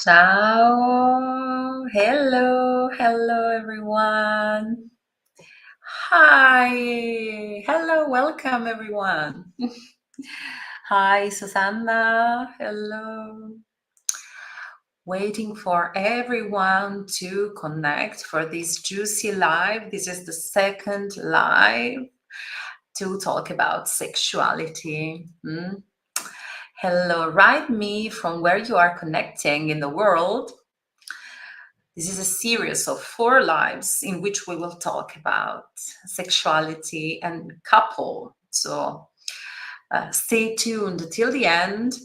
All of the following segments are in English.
Ciao. Hello, everyone. Hi. Hello, welcome, everyone. Hi, Susanna. Hello. Waiting for everyone to connect for this juicy live. This is the second live to talk about sexuality. Hello, write me from where you are connecting in the world. This is a series of 4 lives in which we will talk about sexuality and couple. So stay tuned till the end,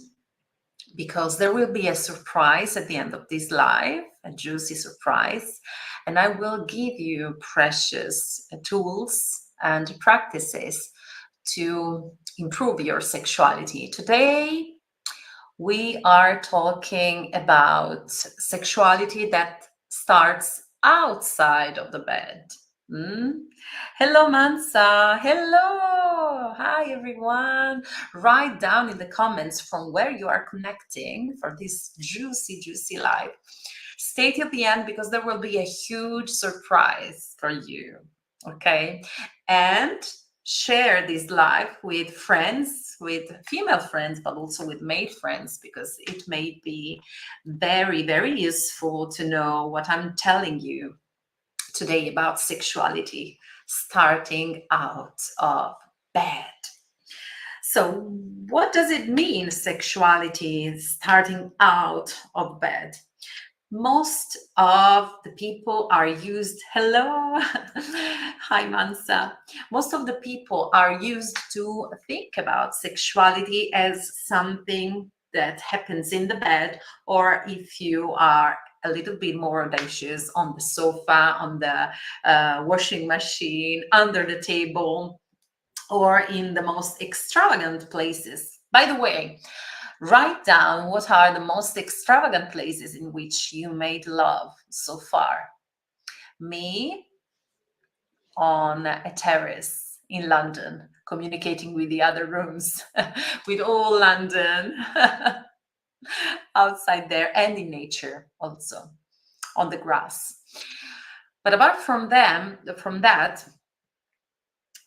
because there will be a surprise at the end of this live, a juicy surprise, and I will give you precious tools and practices to improve your sexuality. Today, we are talking about sexuality that starts outside of the bed. Hello, Mansa. Hello. Hi, everyone. Write down in the comments from where you are connecting for this juicy live. Stay till the end, because there will be a huge surprise for you. Okay? And share this live with friends, with female friends, but also with male friends, because it may be very useful to know what I'm telling you today about sexuality starting out of bed. So what does it mean, sexuality starting out of bed? Most of the people are used, hello, hi Mansa. Most of the people are used to think about sexuality as something that happens in the bed, or if you are a little bit more audacious, on the sofa, on the washing machine, under the table, or in the most extravagant places. By the way, write down what are the most extravagant places in which you made love so far. Me, on a terrace in London, communicating with the other rooms, with all London, outside there, and in nature also, on the grass. But apart from that,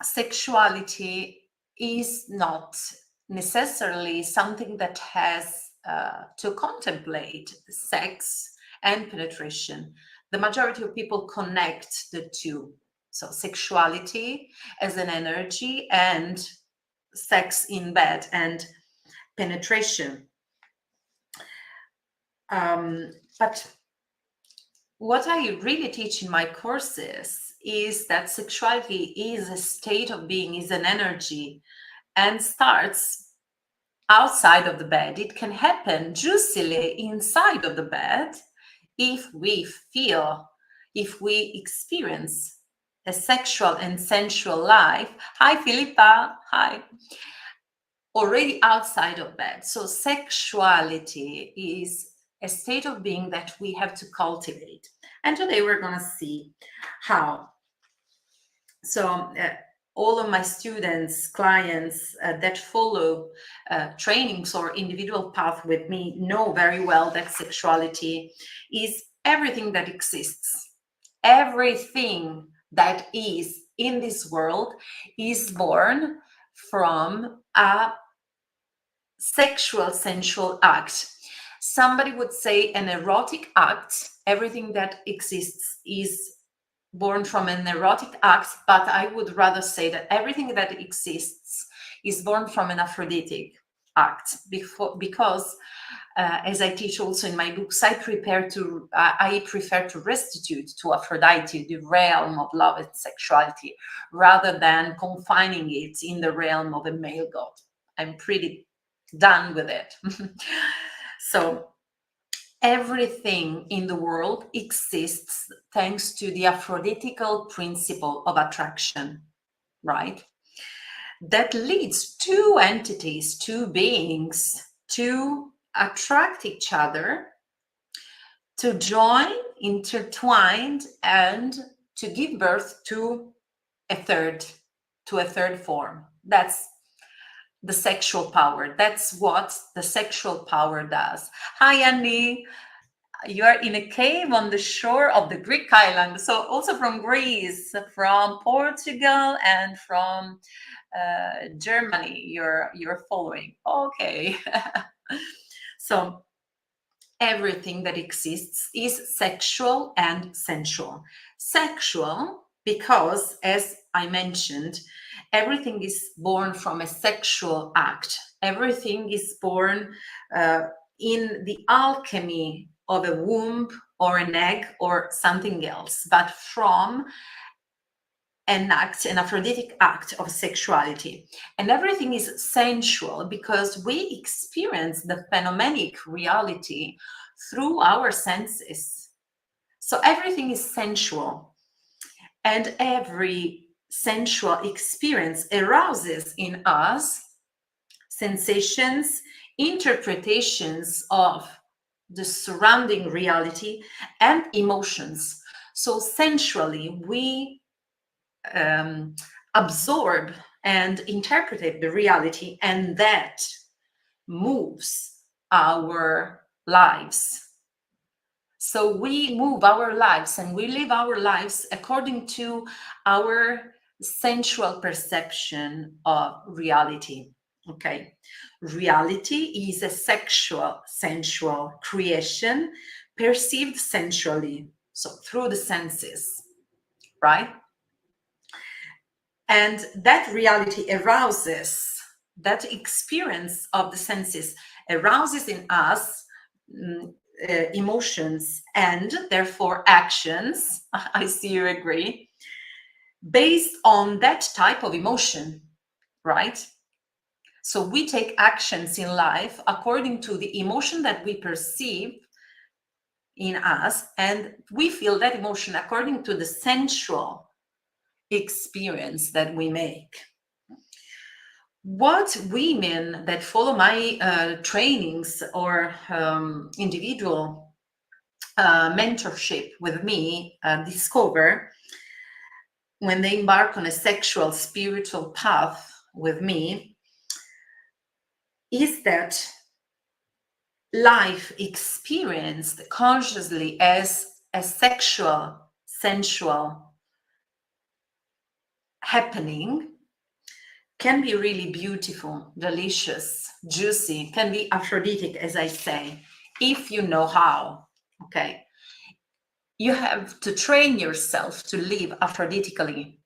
sexuality is not necessarily something that has to contemplate sex and penetration. The majority of people connect the two. So sexuality as an energy, and sex in bed and penetration. But what I really teach in my courses is that sexuality is a state of being, is an energy, and starts outside of the bed. It can happen juicily inside of the bed if we experience a sexual and sensual life. Hi, Philippa. Hi. Already outside of bed. So sexuality is a state of being that we have to cultivate. And today we're going to see how. So all of my students, clients that follow trainings or individual path with me know very well that sexuality is everything that exists. Everything that is in this world is born from a sexual, sensual act. Somebody would say an erotic act. Everything that exists is born from an erotic act, but I would rather say that everything that exists is born from an aphroditic act, because as I teach also in my books, I prefer to restitute to Aphrodite the realm of love and sexuality, rather than confining it in the realm of a male god. I'm pretty done with it. So everything in the world exists thanks to the aphroditical principle of attraction, right? That leads two entities, two beings, to attract each other, to join, intertwined, and to give birth to a third form. That's the sexual power. That's what the sexual power does. Hi, Annie. You are in a cave on the shore of the Greek island. So also from Greece, from Portugal, and from Germany, you're following. Okay. So everything that exists is sexual and sensual. Sexual because, as I mentioned, everything is born from a sexual act. Everything is born in the alchemy of a womb or an egg or something else, but from an aphroditic act of sexuality. And everything is sensual because we experience the phenomenic reality through our senses. So everything is sensual, and every sensual experience arouses in us sensations, interpretations of the surrounding reality, and emotions. So sensually, we absorb and interpret the reality, and that moves our lives. So we move our lives and we live our lives according to our sensual perception of reality. Okay, reality is a sexual, sensual creation perceived sensually, so through the senses, right? And that reality arouses, that experience of the senses arouses in us emotions and therefore actions. I see you agree. Based on that type of emotion, right? So we take actions in life according to the emotion that we perceive in us, and we feel that emotion according to the sensual experience that we make. What women that follow my trainings or individual mentorship with me discover when they embark on a sexual spiritual path with me is that life experienced consciously as a sexual, sensual happening can be really beautiful, delicious, juicy, can be aphroditic, as I say, if you know how. Okay. You have to train yourself to live aphroditically.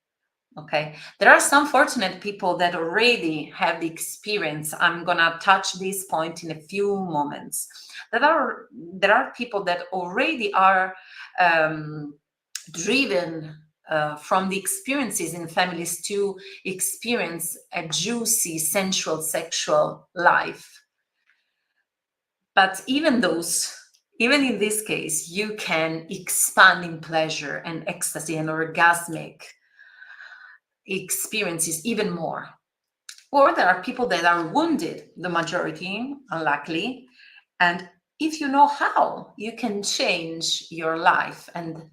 Okay. There are some fortunate people that already have the experience. I'm gonna touch this point in a few moments. There are people that already are driven from the experiences in families to experience a juicy, sensual, sexual life. But even in this case, you can expand in pleasure and ecstasy and orgasmic experiences even more. Or there are people that are wounded, the majority, unluckily. And if you know how, you can change your life and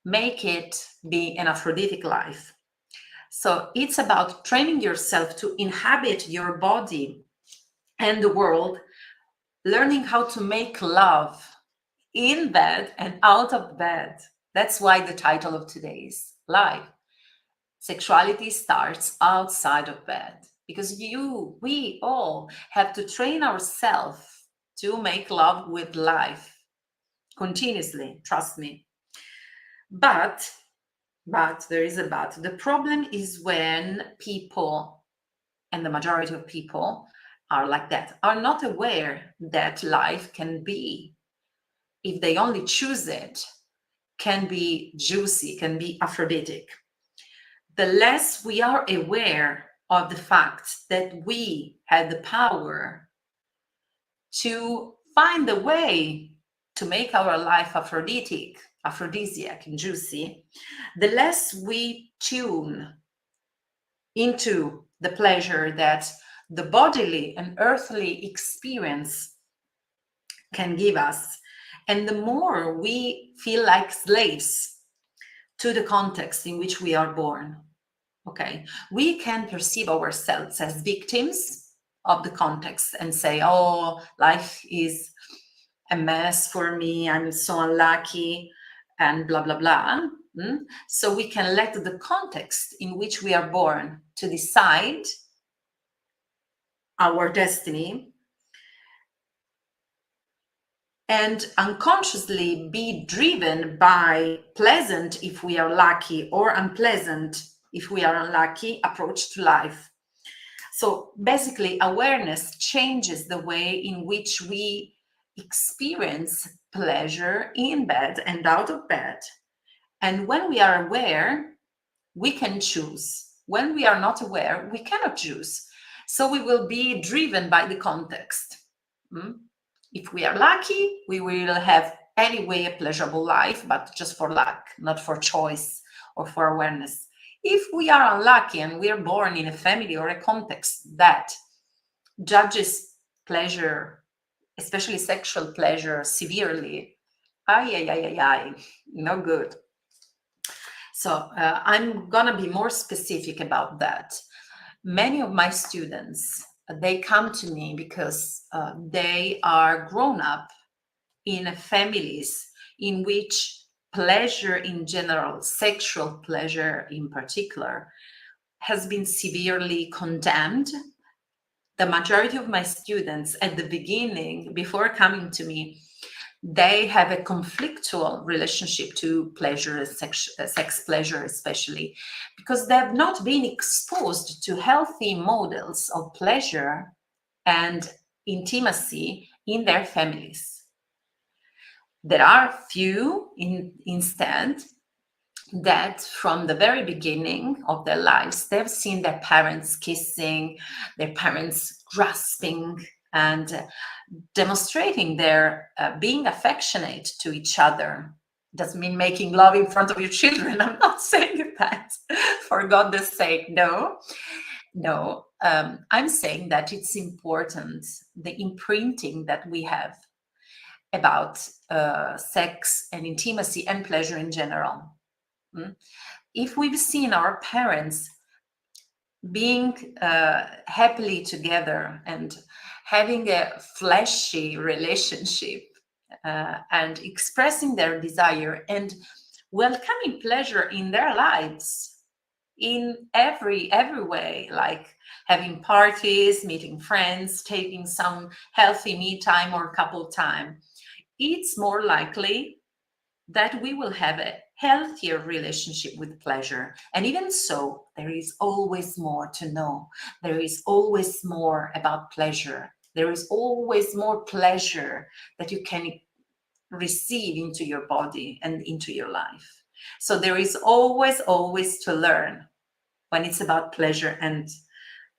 make it be an aphroditic life. So it's about training yourself to inhabit your body and the world, learning how to make love in bed and out of bed. That's why the title of today's live. Sexuality starts outside of bed, because we all have to train ourselves to make love with life continuously, trust me. But there is a but. The problem is when people, and the majority of people are like that, are not aware that life can be, if they only choose it, can be juicy, can be aphroditic. The less we are aware of the fact that we have the power to find a way to make our life aphrodisiac and juicy, the less we tune into the pleasure that the bodily and earthly experience can give us, and the more we feel like slaves to the context in which we are born. Okay, we can perceive ourselves as victims of the context and say, oh, life is a mess for me, I'm so unlucky, and blah, blah, blah. So we can let the context in which we are born to decide our destiny, and unconsciously be driven by pleasant if we are lucky or unpleasant if we are unlucky approach to life. So basically, awareness changes the way in which we experience pleasure in bed and out of bed. And when we are aware, we can choose. When we are not aware, we cannot choose. So we will be driven by the context. If we are lucky, we will have anyway a pleasurable life, but just for luck, not for choice or for awareness. If we are unlucky and we are born in a family or a context that judges pleasure, especially sexual pleasure, severely, no good. So I'm gonna be more specific about that. Many of my students, they come to me because they are grown up in families in which pleasure in general, sexual pleasure in particular, has been severely condemned. The majority of my students at the beginning, before coming to me, they have a conflictual relationship to pleasure, sex pleasure especially, because they have not been exposed to healthy models of pleasure and intimacy in their families. There are few instead that from the very beginning of their lives, they've seen their parents kissing, their parents grasping, and demonstrating their being affectionate to each other. Doesn't mean making love in front of your children. I'm not saying that, for God's sake, no. I'm saying that it's important, the imprinting that we have about sex and intimacy and pleasure in general. If we've seen our parents being happily together and having a fleshy relationship and expressing their desire and welcoming pleasure in their lives in every way, like having parties, meeting friends, taking some healthy me time or couple time, it's more likely that we will have a healthier relationship with pleasure. And even so, there is always more to know. There is always more about pleasure. There is always more pleasure that you can receive into your body and into your life. So there is always to learn when it's about pleasure and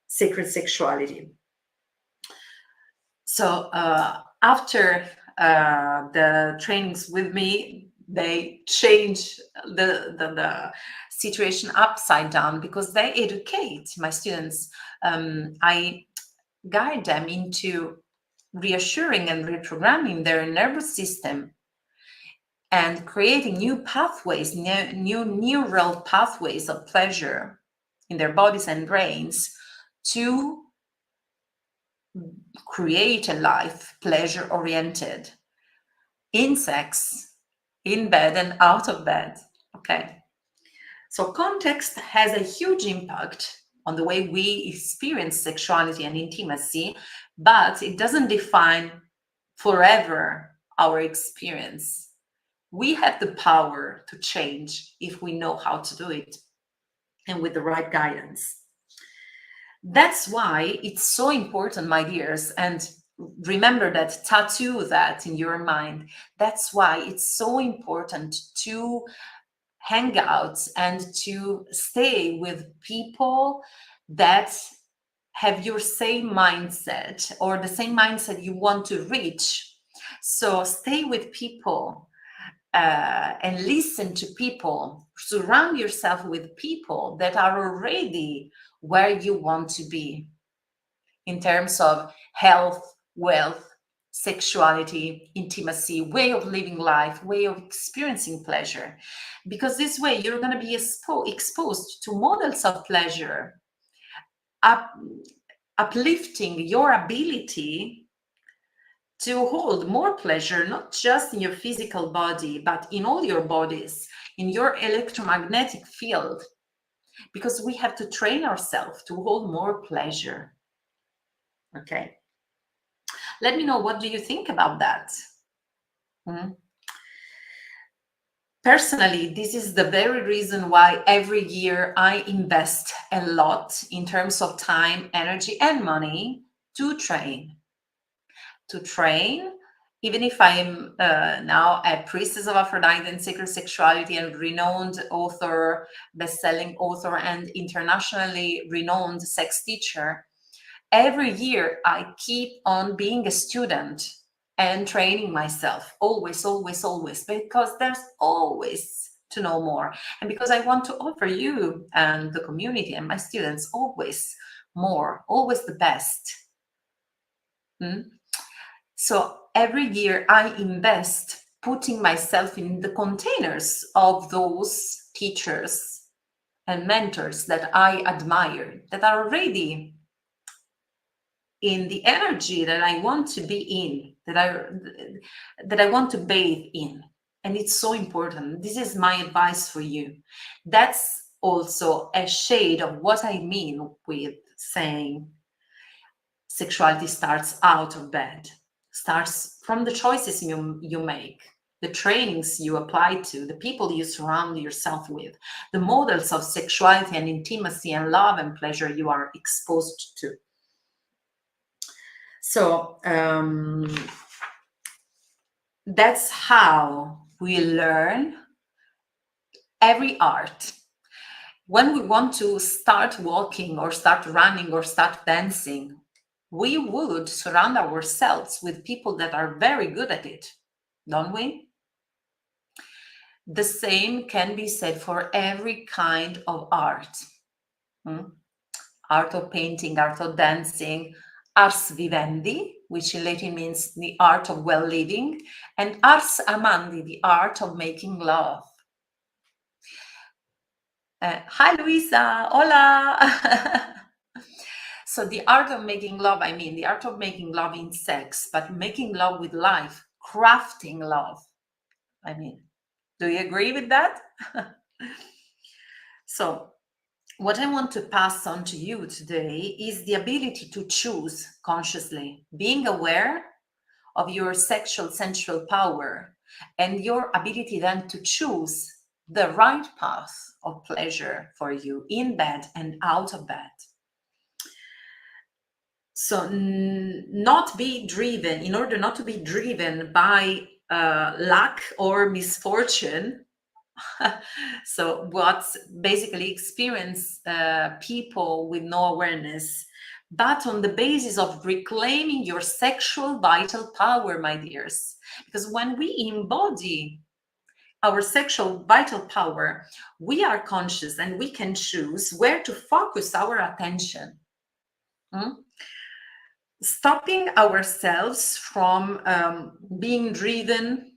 sacred sexuality. So after the trainings with me, they change the situation upside down because they educate my students. I guide them into reassuring and reprogramming their nervous system and creating new pathways, new neural pathways of pleasure in their bodies and brains to create a life pleasure oriented in sex, in bed and out of bed. Okay. So context has a huge impact on the way we experience sexuality and intimacy, but it doesn't define forever our experience. We have the power to change if we know how to do it and with the right guidance. That's why it's so important, my dears, and remember that, tattoo that in your mind. That's why it's so important to hang out and to stay with people that have your same mindset or the same mindset you want to reach. So stay with people and listen to people. Surround yourself with people that are already where you want to be in terms of health, wealth, sexuality, intimacy, way of living life, way of experiencing pleasure. Because this way you're going to be exposed to models of pleasure, uplifting your ability to hold more pleasure, not just in your physical body, but in all your bodies, in your electromagnetic field, because we have to train ourselves to hold more pleasure. Okay. Let me know, what do you think about that? Personally, this is the very reason why every year I invest a lot in terms of time, energy, and money to train. To train, even if I'm now a priestess of Aphrodite and sacred sexuality and renowned author, best-selling author, and internationally renowned sex teacher, every year I keep on being a student and training myself, always, always, always, because there's always to know more. And because I want to offer you and the community and my students always more, always the best. So every year I invest putting myself in the containers of those teachers and mentors that I admire, that are already in the energy that I want to be in, that I want to bathe in. And it's so important. This is my advice for you. That's also a shade of what I mean with saying sexuality starts out of bed, starts from the choices you make, the trainings you apply to, the people you surround yourself with, the models of sexuality and intimacy and love and pleasure you are exposed to. So that's how we learn every art. When we want to start walking or start running or start dancing, we would surround ourselves with people that are very good at it, don't we? The same can be said for every kind of art. Art of painting, art of dancing, ars vivendi, which in Latin means the art of well living, and ars amandi, the art of making love. Hi, Luisa. Hola. So the art of making love, I mean, the art of making love in sex, but making love with life, crafting love. I mean, do you agree with that? So what I want to pass on to you today is the ability to choose consciously, being aware of your sexual sensual power and your ability then to choose the right path of pleasure for you in bed and out of bed. So not be driven, in order not to be driven by luck or misfortune. So what's basically experience people with no awareness, but on the basis of reclaiming your sexual vital power, my dears. Because when we embody our sexual vital power, we are conscious and we can choose where to focus our attention. Stopping ourselves from being driven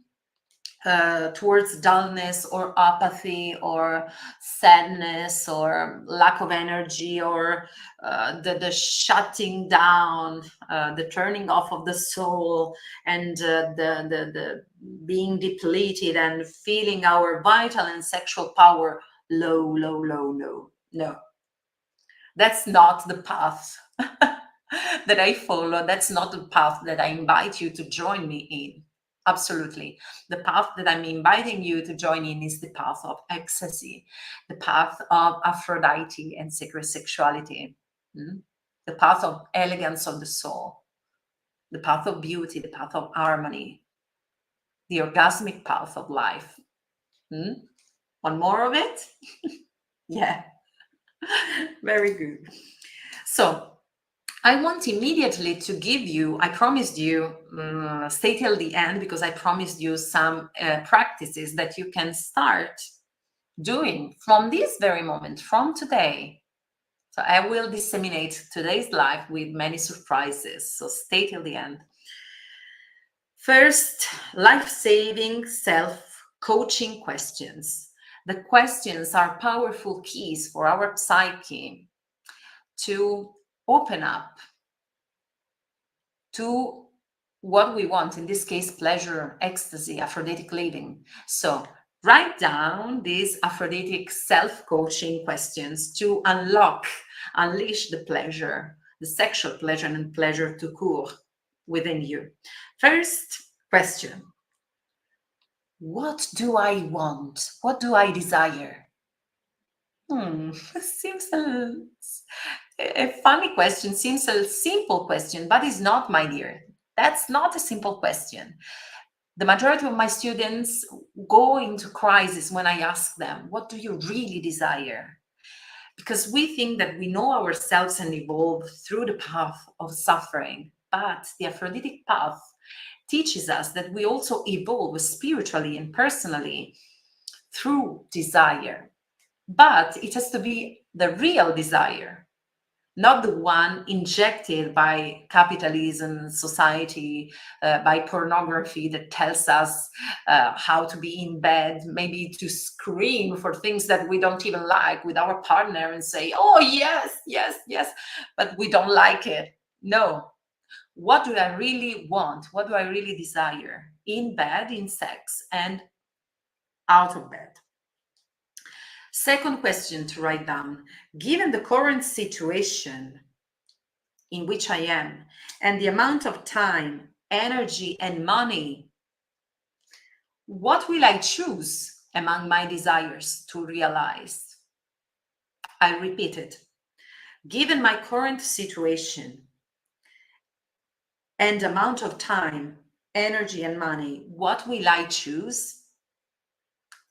towards dullness or apathy or sadness or lack of energy or the shutting down, the turning off of the soul, and the being depleted and feeling our vital and sexual power low. No, that's not the path that I follow. That's not the path that I invite you to join me in. Absolutely. The path that I'm inviting you to join in is the path of ecstasy, the path of Aphrodite and sacred sexuality, the path of elegance of the soul, the path of beauty, the path of harmony, the orgasmic path of life. Want more of it? Yeah. Very good. So I want immediately to give you, I promised you, stay till the end, because I promised you some practices that you can start doing from this very moment, from today. So I will disseminate today's live with many surprises. So stay till the end. First, life-saving self-coaching questions. The questions are powerful keys for our psyche to open up, to what we want, in this case, pleasure, ecstasy, aphroditic living. So write down these aphroditic self-coaching questions to unleash the pleasure, the sexual pleasure and pleasure to court within you. First question: what do I want? What do I desire? Seems a funny question, seems a simple question, but it's not, my dear. That's not a simple question. The majority of my students go into crisis when I ask them, what do you really desire? Because we think that we know ourselves and evolve through the path of suffering, but the Aphroditic path teaches us that we also evolve spiritually and personally through desire. But it has to be the real desire, not the one injected by capitalism, society, by pornography that tells us how to be in bed, maybe to scream for things that we don't even like with our partner and say, oh, yes, yes, yes, but we don't like it. No. What do I really want? What do I really desire in bed, in sex, and out of bed? Second question to write down: given the current situation in which I am and the amount of time, energy, and money, what will I choose among my desires to realize? I repeat it. Given my current situation and amount of time, energy, and money, what will I choose?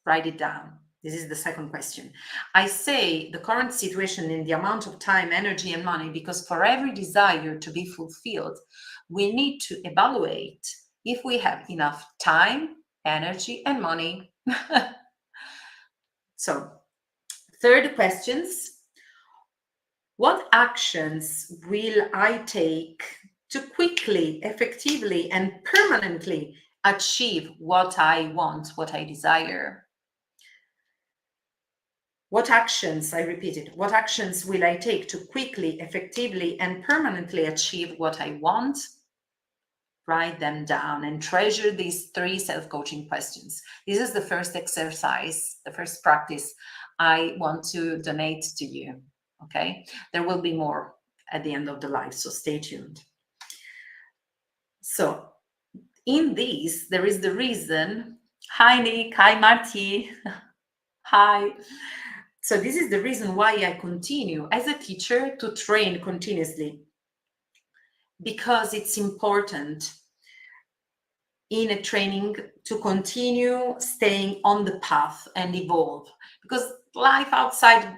Write it down. This is the second question. I say the current situation in the amount of time, energy, and money because for every desire to be fulfilled, we need to evaluate if we have enough time, energy, and money. So, third questions. What actions will I take to quickly, effectively, and permanently achieve what I want, what I desire? What actions, I repeated, what actions will I take to quickly, effectively, and permanently achieve what I want? Write them down and treasure these 3 self-coaching questions. This is the first exercise, the first practice I want to donate to you, okay? There will be more at the end of the live, so stay tuned. So in these, there is the reason. Hi, Nick. Hi, Marty. Hi. So this is the reason why I continue as a teacher to train continuously, because it's important in a training to continue staying on the path and evolve, because life outside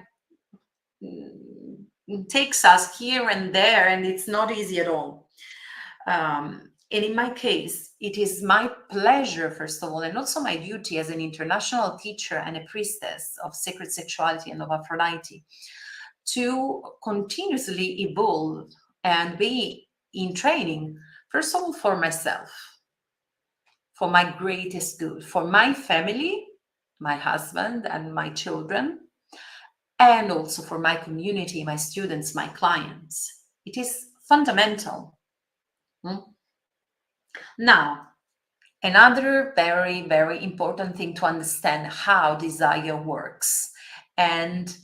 takes us here and there and it's not easy at all. And in my case, it is my pleasure, first of all, and also my duty as an international teacher and a priestess of sacred sexuality and of Aphrodite, to continuously evolve and be in training, first of all, for myself, for my greatest good, for my family, my husband and my children, and also for my community, my students, my clients. It is fundamental. Now, another very, very important thing to understand how desire works and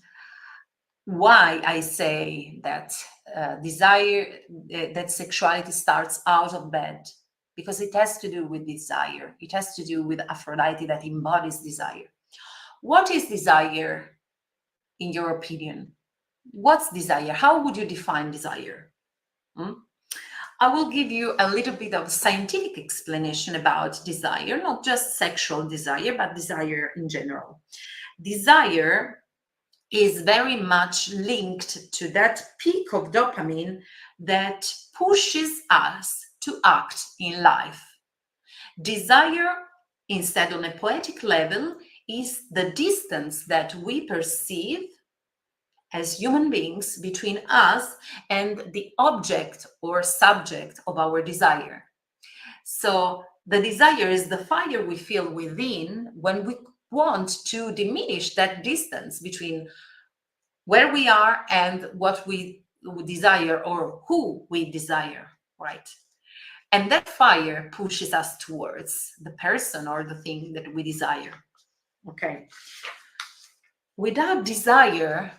why I say that that sexuality starts out of bed, because it has to do with desire. It has to do with Aphrodite that embodies desire. What is desire, in your opinion? What's desire? How would you define desire? I will give you a little bit of scientific explanation about desire, not just sexual desire, but desire in general. Desire is very much linked to that peak of dopamine that pushes us to act in life. Desire, instead, on a poetic level, is the distance that we perceive as human beings between us and the object or subject of our desire. So the desire is the fire we feel within when we want to diminish that distance between where we are and what we desire or who we desire, right? And that fire pushes us towards the person or the thing that we desire. Okay. Without desire,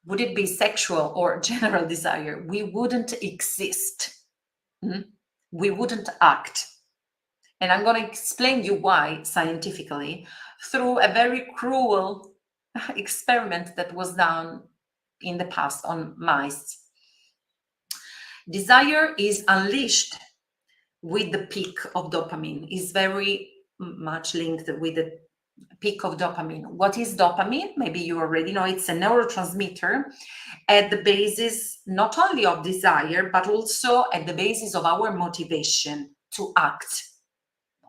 would it be sexual or general desire, we wouldn't exist. We wouldn't act. And I'm going to explain you why scientifically through a very cruel experiment that was done in the past on mice. Desire is unleashed with the peak of dopamine, is very much linked with the peak of dopamine. What is dopamine? Maybe you already know. It's a neurotransmitter at the basis not only of desire, but also at the basis of our motivation to act.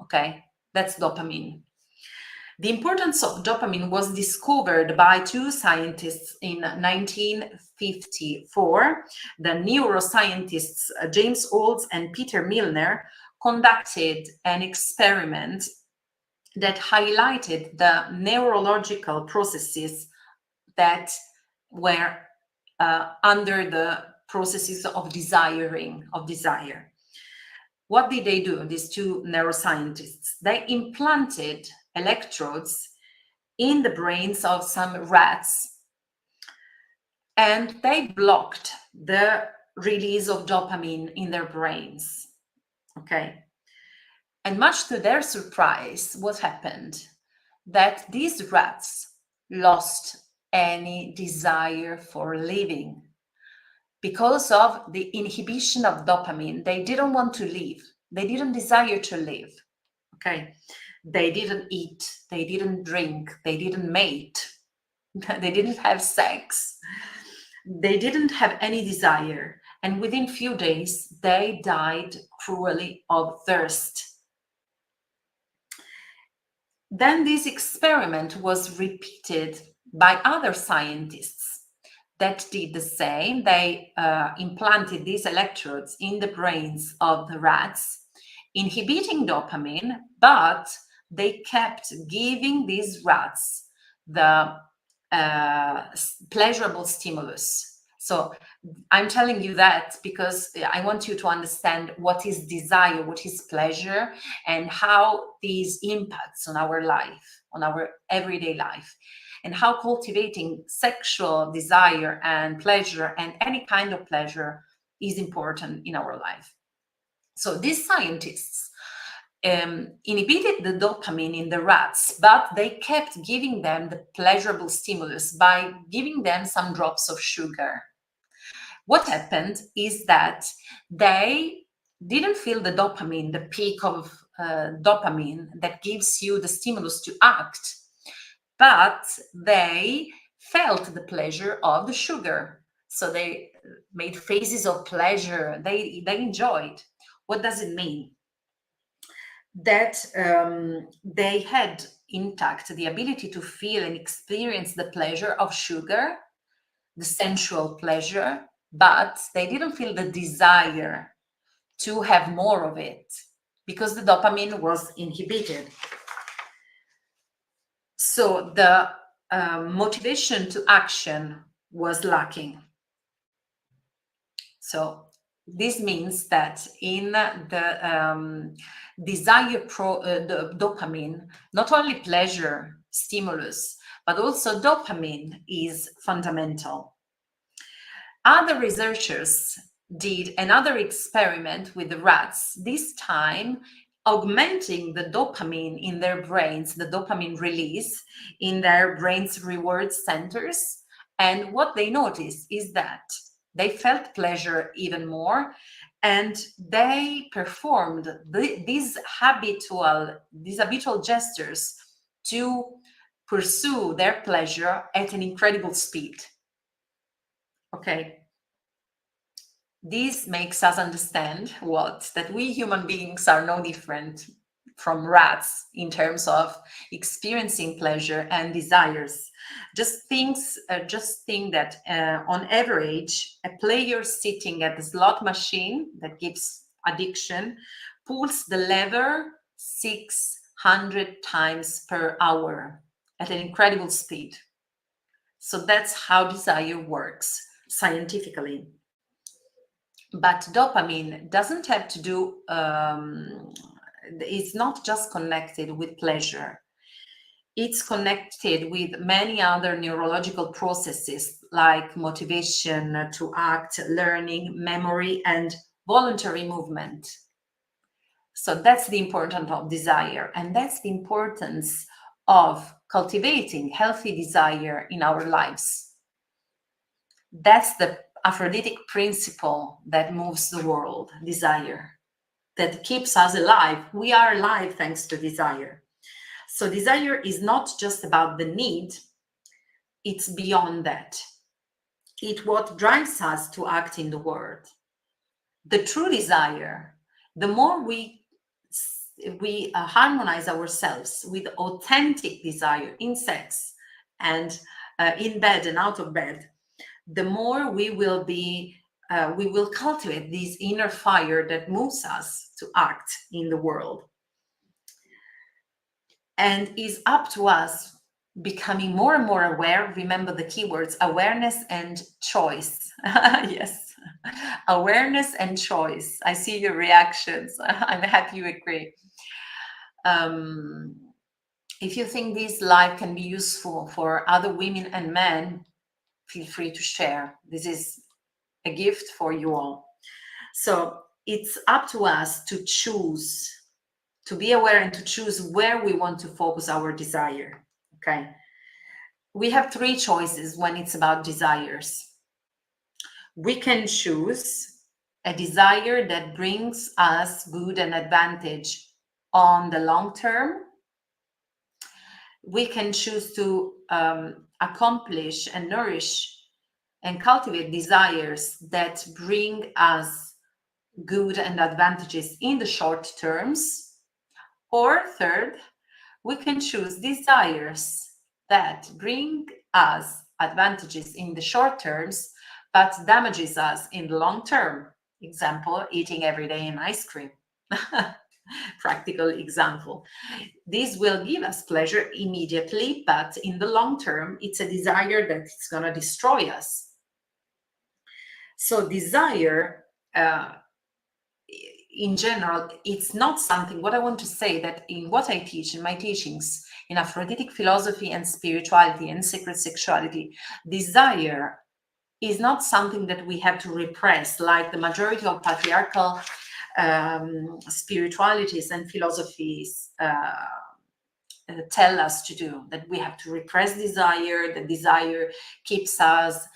Okay, that's dopamine. The importance of dopamine was discovered by two scientists in 1954. The neuroscientists James Olds and Peter Milner conducted an experiment that highlighted the neurological processes that were under the processes of desire. What did they do, these two neuroscientists? They implanted electrodes in the brains of some rats, and they blocked the release of dopamine in their brains. Okay. And much to their surprise, what happened? That these rats lost any desire for living. Because of the inhibition of dopamine, they didn't want to live. They didn't desire to live. Okay. They didn't eat. They didn't drink. They didn't mate. They didn't have sex. They didn't have any desire. And within few days, they died cruelly of thirst. Then this experiment was repeated by other scientists that did the same. They implanted these electrodes in the brains of the rats, inhibiting dopamine, but they kept giving these rats the pleasurable stimulus. So I'm telling you that because I want you to understand what is desire, what is pleasure, and how these impacts on our life, on our everyday life, and how cultivating sexual desire and pleasure and any kind of pleasure is important in our life. So these scientists inhibited the dopamine in the rats, but they kept giving them the pleasurable stimulus by giving them some drops of sugar. What happened is that they didn't feel the dopamine, the peak of dopamine that gives you the stimulus to act, but they felt the pleasure of the sugar. So they made faces of pleasure. They enjoyed. What does it mean? That they had intact the ability to feel and experience the pleasure of sugar, the sensual pleasure, but they didn't feel the desire to have more of it because the dopamine was inhibited. So the motivation to action was lacking. So this means that in the desire the dopamine, not only pleasure stimulus, but also dopamine is fundamental. Other researchers did another experiment with the rats, this time augmenting the dopamine in their brains, the dopamine release in their brain's reward centers. And what they noticed is that they felt pleasure even more, and they performed these habitual gestures to pursue their pleasure at an incredible speed. Okay. This makes us understand that we human beings are no different from rats in terms of experiencing pleasure and desires. Just think that on average, a player sitting at the slot machine that gives addiction pulls the lever 600 times per hour at an incredible speed. So that's how desire works scientifically. But dopamine doesn't have to do, it's not just connected with pleasure. It's connected with many other neurological processes like motivation to act, learning, memory, and voluntary movement. So that's the importance of desire, and that's the importance of cultivating healthy desire in our lives. That's the aphroditic principle that moves the world, desire, that keeps us alive. We are alive thanks to desire. So desire is not just about the need, it's beyond that. It's what drives us to act in the world. The true desire, the more we harmonize ourselves with authentic desire in sex and in bed and out of bed, the more we will cultivate this inner fire that moves us to act in the world. And is up to us becoming more and more aware. Remember the keywords, awareness and choice. Yes, awareness and choice. I see your reactions. I'm happy you agree. If you think this live can be useful for other women and men, feel free to share. This is a gift for you all. So it's up to us to choose, to be aware and to choose where we want to focus our desire. Okay. We have three choices when it's about desires. We can choose a desire that brings us good and advantage on the long term. We can choose to accomplish and nourish and cultivate desires that bring us good and advantages in the short terms. Or third, we can choose desires that bring us advantages in the short terms, but damages us in the long term. Example, eating every day an ice cream. Practical example. This will give us pleasure immediately, but in the long term, it's a desire that is going to destroy us. So desire, in general, it's not something, what I want to say that in what I teach, in my teachings, in aphroditic philosophy and spirituality and sacred sexuality, desire is not something that we have to repress, like the majority of patriarchal spiritualities and philosophies tell us to do, that we have to repress desire, that desire keeps us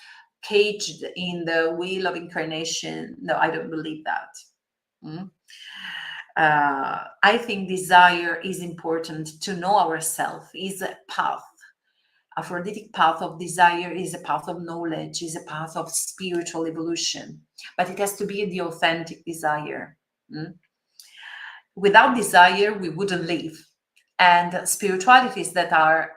caged in the wheel of incarnation. No, I don't believe that. I think desire is important to know ourselves, is a path. Aphroditic path of desire is a path of knowledge, is a path of spiritual evolution, but it has to be the authentic desire. Without desire, we wouldn't live. And spiritualities that are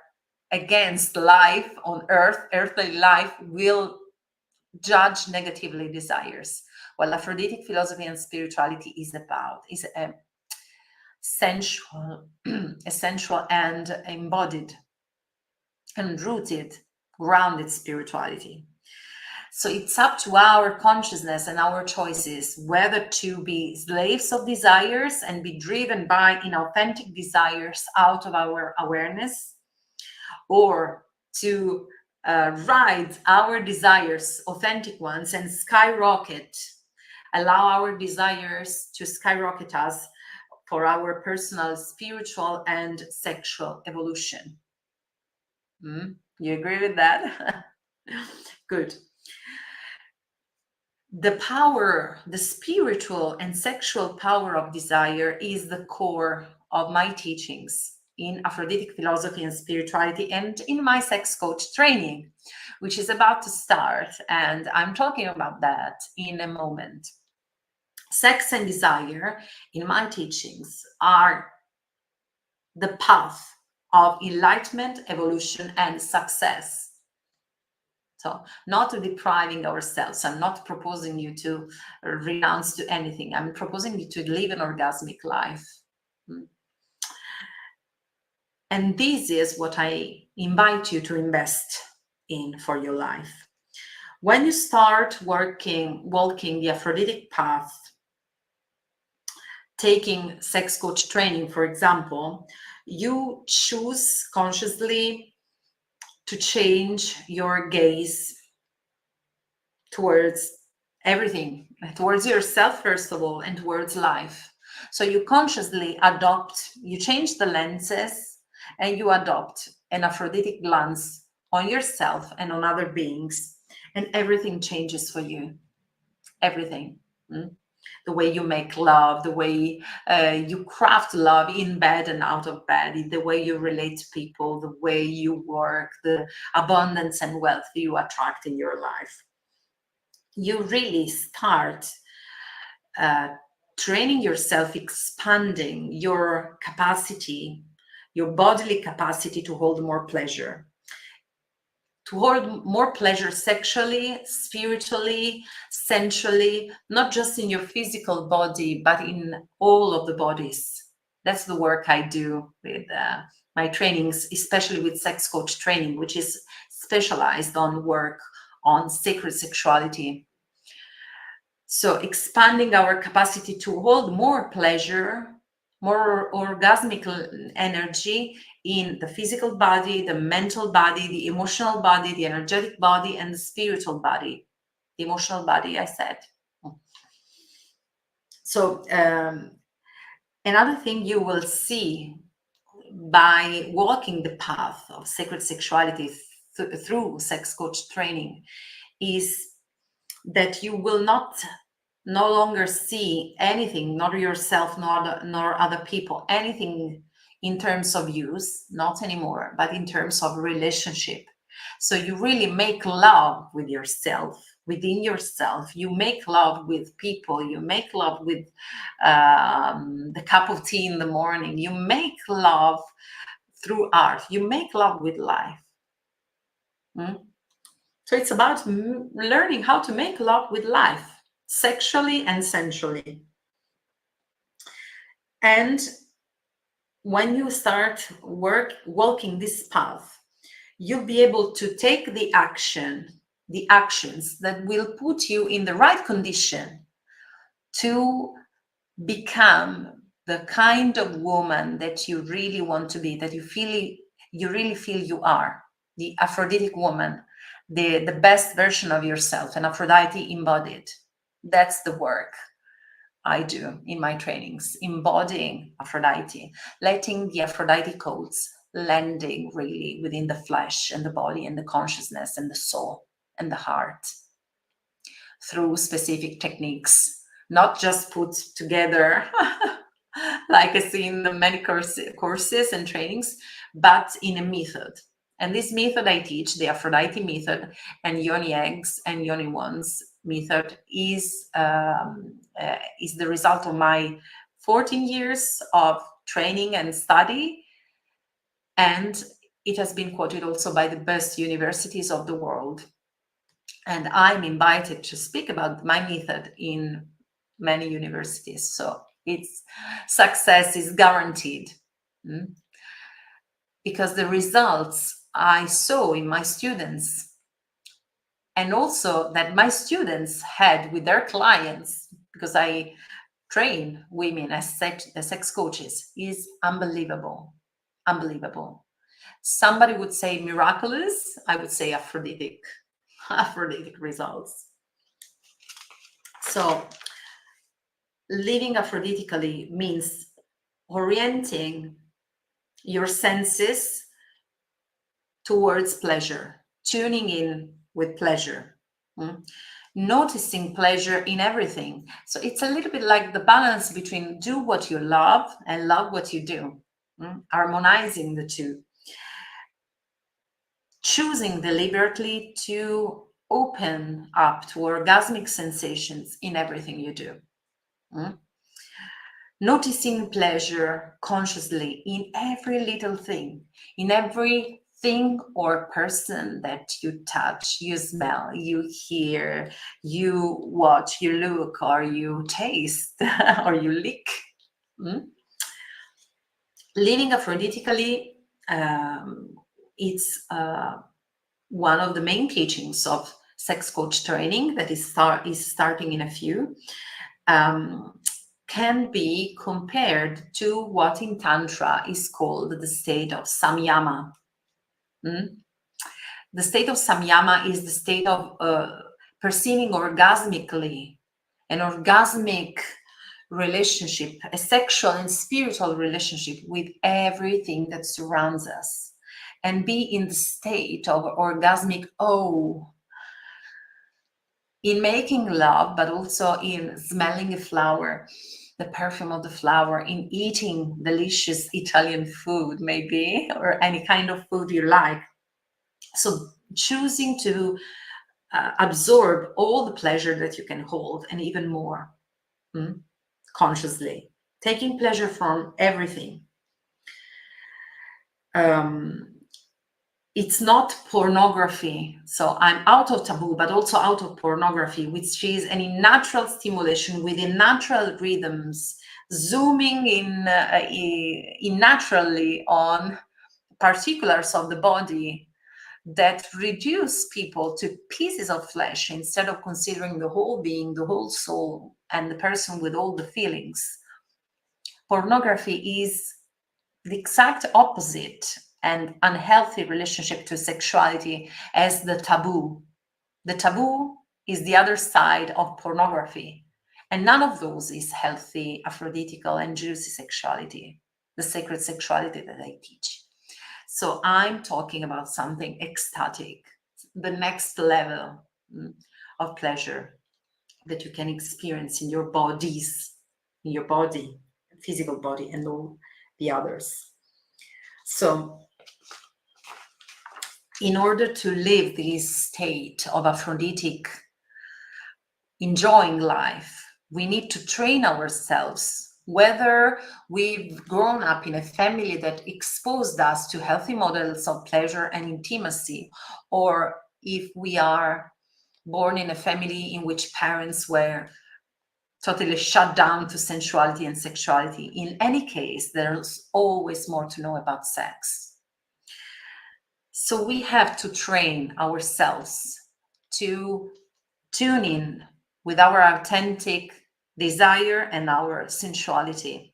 against life on earth, earthly life, will judge negatively desires. While aphroditic philosophy and spirituality is a sensual, essential and embodied and rooted, grounded spirituality. So it's up to our consciousness and our choices whether to be slaves of desires and be driven by inauthentic desires out of our awareness, or to ride our desires, authentic ones, and skyrocket, allow our desires to skyrocket us for our personal, spiritual, and sexual evolution. You agree with that? Good. The power, the spiritual and sexual power of desire is the core of my teachings in aphroditic philosophy and spirituality, and in my sex coach training, which is about to start. And I'm talking about that in a moment. Sex and desire in my teachings are the path of enlightenment, evolution, and success. So not depriving ourselves. I'm not proposing you to renounce to anything. I'm proposing you to live an orgasmic life. And this is what I invite you to invest in for your life. When you start walking the aphroditic path, taking sex coach training, for example, you choose consciously to change your gaze towards everything, towards yourself, first of all, and towards life. So you consciously adopt, you change the lenses, and you adopt an aphroditic glance on yourself and on other beings, and everything changes for you. Everything. The way you make love, the way you craft love in bed and out of bed, the way you relate to people, the way you work, the abundance and wealth you attract in your life. You really start training yourself, expanding your capacity, your bodily capacity to hold more pleasure. To hold more pleasure sexually, spiritually, sensually, not just in your physical body, but in all of the bodies. That's the work I do with my trainings, especially with sex coach training, which is specialized on work on sacred sexuality. So expanding our capacity to hold more pleasure, more orgasmic energy in the physical body, the mental body, the emotional body, the energetic body, and the spiritual body. The emotional body, I said. So another thing you will see by walking the path of sacred sexuality through sex coach training is that you will no longer see anything, not yourself, nor other people, anything in terms of use, not anymore, but in terms of relationship. So you really make love with yourself, within yourself. You make love with people. You make love with the cup of tea in the morning. You make love through art. You make love with life. So it's about learning how to make love with life, sexually and sensually. And when you start walking this path, you'll be able to take the actions that will put you in the right condition to become the kind of woman that you really want to be, that you really feel you are, the aphroditic woman, the best version of yourself, an Aphrodite embodied. That's the work I do in my trainings, embodying Aphrodite, letting the Aphrodite codes landing really within the flesh and the body and the consciousness and the soul and the heart through specific techniques, not just put together like I see in the many courses and trainings, but in a method. And this method I teach, the Aphrodite method and Yoni eggs and Yoni ones method, is the result of my 14 years of training and study. And it has been quoted also by the best universities of the world. And I'm invited to speak about my method in many universities. So its success is guaranteed. Because the results I saw in my students, and also that my students had with their clients, because I train women as sex coaches, is unbelievable. Unbelievable. Somebody would say miraculous. I would say Aphrodisiac results. So living aphroditically means orienting your senses towards pleasure, tuning in with pleasure, noticing pleasure in everything. So it's a little bit like the balance between do what you love and love what you do, harmonizing the two. Choosing deliberately to open up to orgasmic sensations in everything you do. Noticing pleasure consciously in every little thing, in every thing or person that you touch, you smell, you hear, you watch, you look, or you taste, or you lick. Living aphroditically, it's one of the main teachings of sex coach training that is starting in a few, can be compared to what in Tantra is called the state of samyama. The state of samyama is the state of perceiving orgasmically an orgasmic relationship, a sexual and spiritual relationship with everything that surrounds us, and be in the state of orgasmic awe in making love, but also in smelling a flower, the perfume of the flower, in eating delicious Italian food, maybe, or any kind of food you like. So choosing to absorb all the pleasure that you can hold, and even more, consciously, taking pleasure from everything. It's not pornography. So I'm out of taboo, but also out of pornography, which is any natural stimulation within natural rhythms, zooming in naturally on particulars of the body that reduce people to pieces of flesh instead of considering the whole being, the whole soul, and the person with all the feelings. Pornography is the exact opposite and unhealthy relationship to sexuality as the taboo. The taboo is the other side of pornography, and none of those is healthy, aphroditical, and juicy sexuality, the sacred sexuality that I teach. So I'm talking about something ecstatic, the next level of pleasure that you can experience in your bodies, in your body, physical body, and all the others. So in order to live this state of aphrodisiac, enjoying life, we need to train ourselves. Whether we've grown up in a family that exposed us to healthy models of pleasure and intimacy, or if we are born in a family in which parents were totally shut down to sensuality and sexuality, in any case, there's always more to know about sex. So we have to train ourselves to tune in with our authentic desire and our sensuality,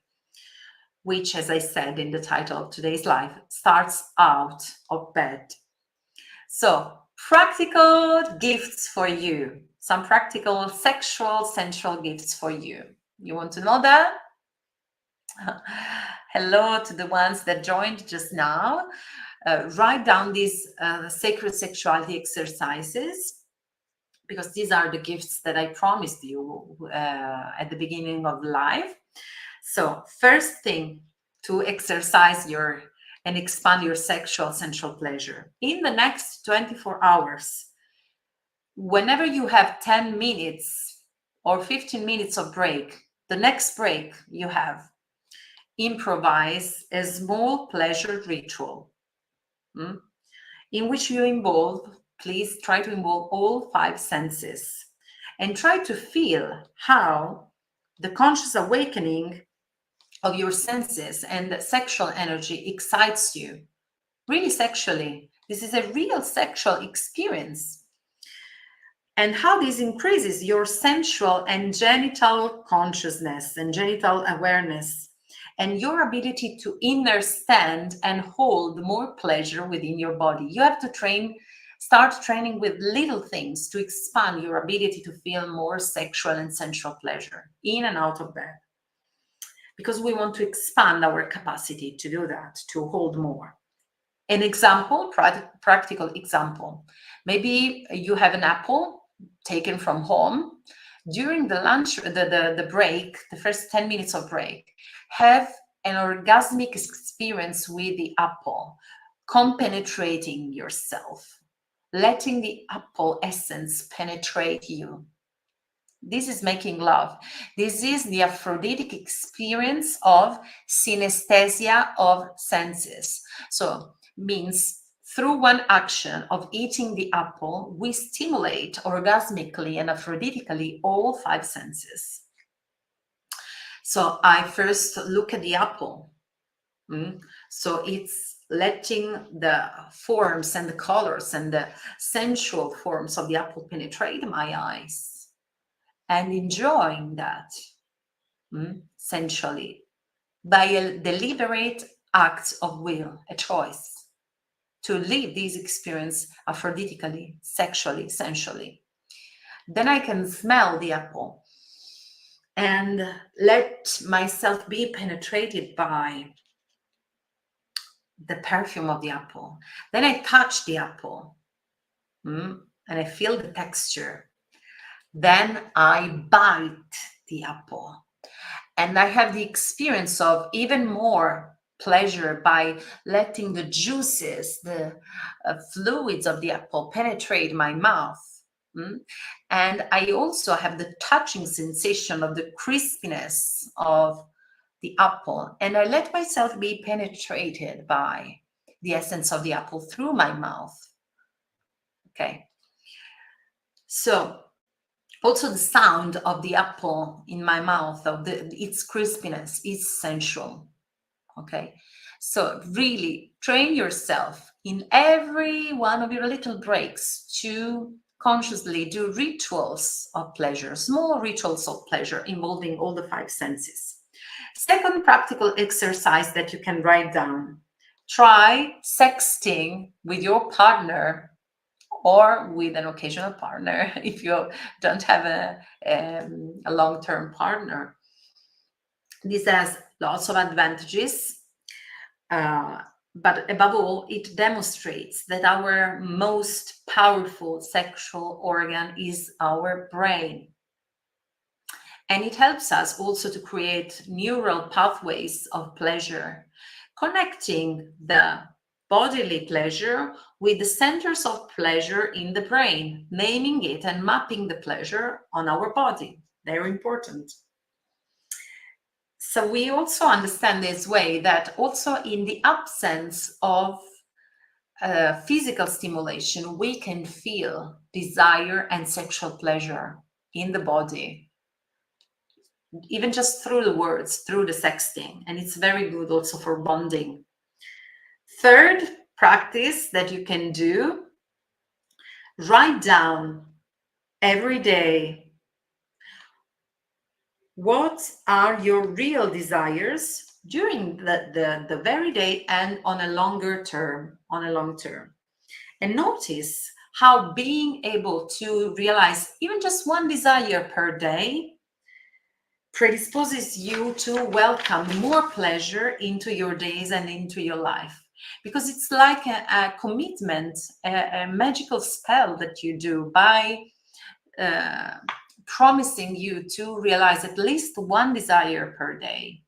which, as I said in the title of today's live, starts out of bed. So practical gifts for you, some practical sexual sensual gifts for you. You want to know that? Hello to the ones that joined just now. Write down these sacred sexuality exercises, because these are the gifts that I promised you at the beginning of the live. So first thing, to exercise and expand your sexual sensual pleasure. In the next 24 hours, whenever you have 10 minutes or 15 minutes of break, the next break you have, improvise a small pleasure ritual in which you involve, please try to involve all 5 senses, and try to feel how the conscious awakening of your senses and the sexual energy excites you. Really sexually. This is a real sexual experience. And how this increases your sensual and genital consciousness and genital awareness, and your ability to understand and hold more pleasure within your body. You have to start training with little things to expand your ability to feel more sexual and sensual pleasure in and out of bed. Because we want to expand our capacity to do that, to hold more. An example, practical example. Maybe you have an apple taken from home. During the lunch, the break, the first 10 minutes of break, have an orgasmic experience with the apple, compenetrating yourself, letting the apple essence penetrate you. This is making love. This is the aphrodisiac experience of synesthesia of senses. So means through one action of eating the apple, we stimulate orgasmically and aphrodisically all 5 senses. So I first look at the apple. So it's letting the forms and the colors and the sensual forms of the apple penetrate my eyes and enjoying that sensually by a deliberate act of will, a choice to live this experience aphroditically, sexually, sensually. Then I can smell the apple and let myself be penetrated by the perfume of the apple. Then I touch the apple and I feel the texture. Then I bite the apple and I have the experience of even more pleasure by letting the juices, the fluids of the apple penetrate my mouth. And I also have the touching sensation of the crispiness of the apple, and I let myself be penetrated by the essence of the apple through my mouth. Okay. So also the sound of the apple in my mouth, of its crispiness, is sensual. Okay. So really train yourself in every one of your little breaks to consciously do rituals of pleasure, small rituals of pleasure involving all the five senses. Second practical exercise that you can write down. Try sexting with your partner or with an occasional partner if you don't have a long-term partner. This has lots of advantages, but above all, it demonstrates that our most powerful sexual organ is our brain. And it helps us also to create neural pathways of pleasure, connecting the bodily pleasure with the centers of pleasure in the brain, naming it and mapping the pleasure on our body. Very important. So we also understand this way that also in the absence of physical stimulation, we can feel desire and sexual pleasure in the body, even just through the words, through the sexting. And it's very good also for bonding. Third practice that you can do, write down every day what are your real desires during the very day and on a longer term, on a long term. And notice how being able to realize even just one desire per day predisposes you to welcome more pleasure into your days and into your life. Because it's like a commitment, a magical spell that you do by promising you to realize at least one desire per day.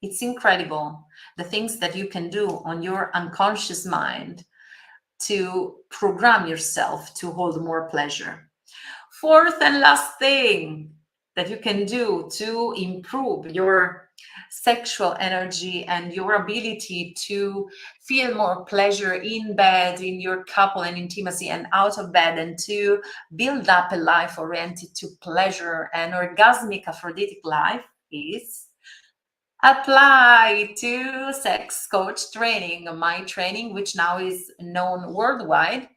It's incredible the things that you can do on your unconscious mind to program yourself to hold more pleasure. Fourth and last thing that you can do to improve your sexual energy and your ability to feel more pleasure in bed, in your couple and intimacy, and out of bed, and to build up a life oriented to pleasure and orgasmic aphroditic life is apply to sex coach training, my training, which now is known worldwide.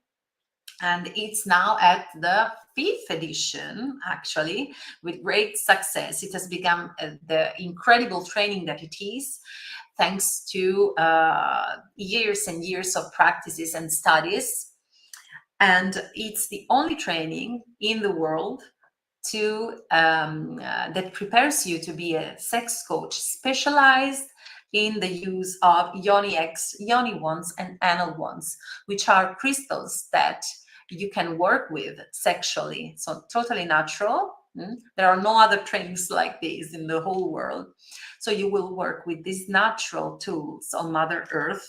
And it's now at the 5th edition, actually, with great success. It has become the incredible training that it is, thanks to years and years of practices and studies. And it's the only training in the world that prepares you to be a sex coach specialized in the use of yoni X, yoni wands, and anal wands, which are crystals that you can work with sexually. So totally natural. There are no other trainings like these in the whole world. So you will work with these natural tools on Mother Earth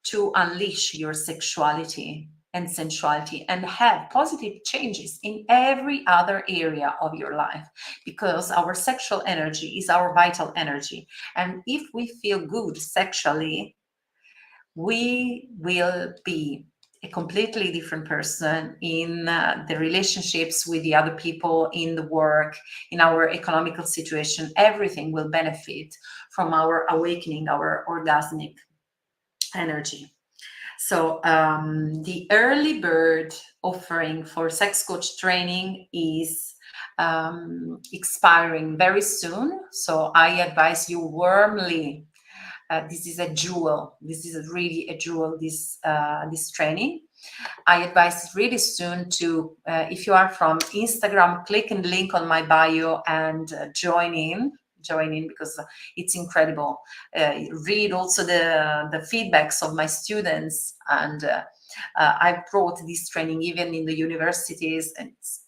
to unleash your sexuality and sensuality and have positive changes in every other area of your life, because our sexual energy is our vital energy. And if we feel good sexually, we will be a completely different person in the relationships with the other people, in the work, in our economical situation. Everything will benefit from our awakening, our orgasmic energy. So the early bird offering for sex coach training is expiring very soon. So I advise you warmly. This is a jewel. This is really a jewel. This training. I advise really soon to, if you are from Instagram, click and link on my bio and join in because it's incredible. Read also the feedbacks of my students, and I brought this training even in the universities, and it's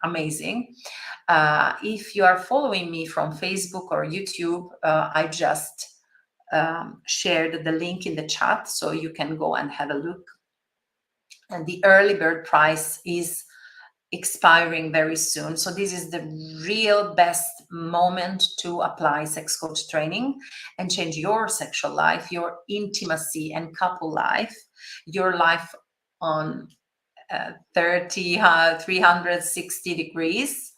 amazing. If you are following me from Facebook or YouTube, I just shared the link in the chat, so you can go and have a look. And the early bird price is expiring very soon. So this is the real best moment to apply sex coach training and change your sexual life, your intimacy and couple life, your life on 360 degrees,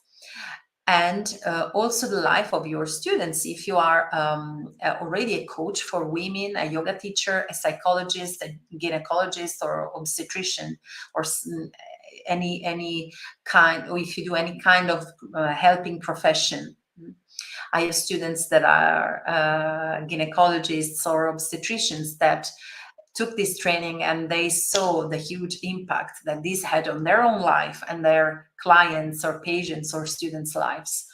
and also the life of your students. If you are already a coach for women, a yoga teacher, a psychologist, a gynecologist, or obstetrician, or any kind, or if you do any kind of helping profession. I have students that are gynecologists or obstetricians that took this training, and they saw the huge impact that this had on their own life and their clients or patients or students' lives.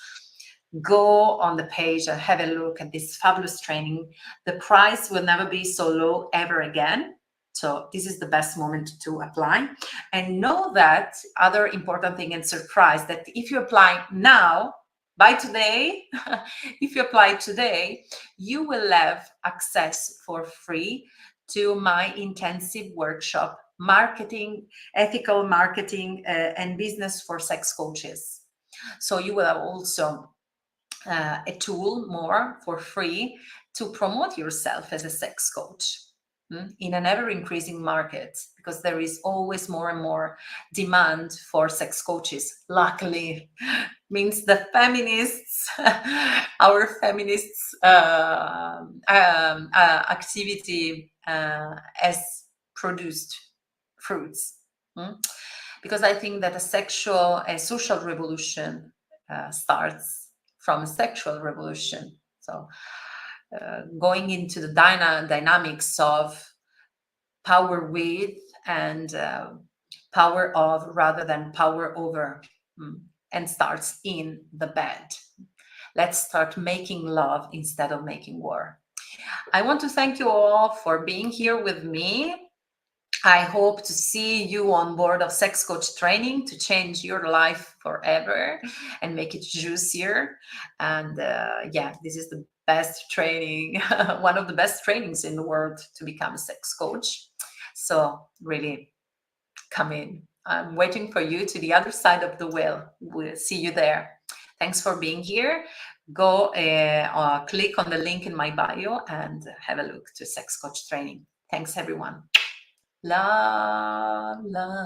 Go on the page and have a look at this fabulous training. The price will never be so low ever again. So this is the best moment to apply. And know that other important thing and surprise, that if you apply now, by today, if you apply today, you will have access for free to my intensive workshop, marketing, ethical marketing and business for sex coaches. So you will have also a tool more for free to promote yourself as a sex coach in an ever-increasing market, because there is always more and more demand for sex coaches. Luckily, means the feminists, our feminists activity has produced fruits. Because I think that a social revolution starts from a sexual revolution. So going into the dynamics of power with and power of rather than power over, and starts in the bed. Let's start making love instead of making war. I want to thank you all for being here with me. I hope to see you on board of Sex Coach Training to change your life forever and make it juicier. And yeah, this is the best training, one of the best trainings in the world to become a sex coach. So really come in. I'm waiting for you to the other side of the wheel. We'll see you there. Thanks for being here. Go click on the link in my bio and have a look to Sex Coach Training. Thanks, everyone. Love, love.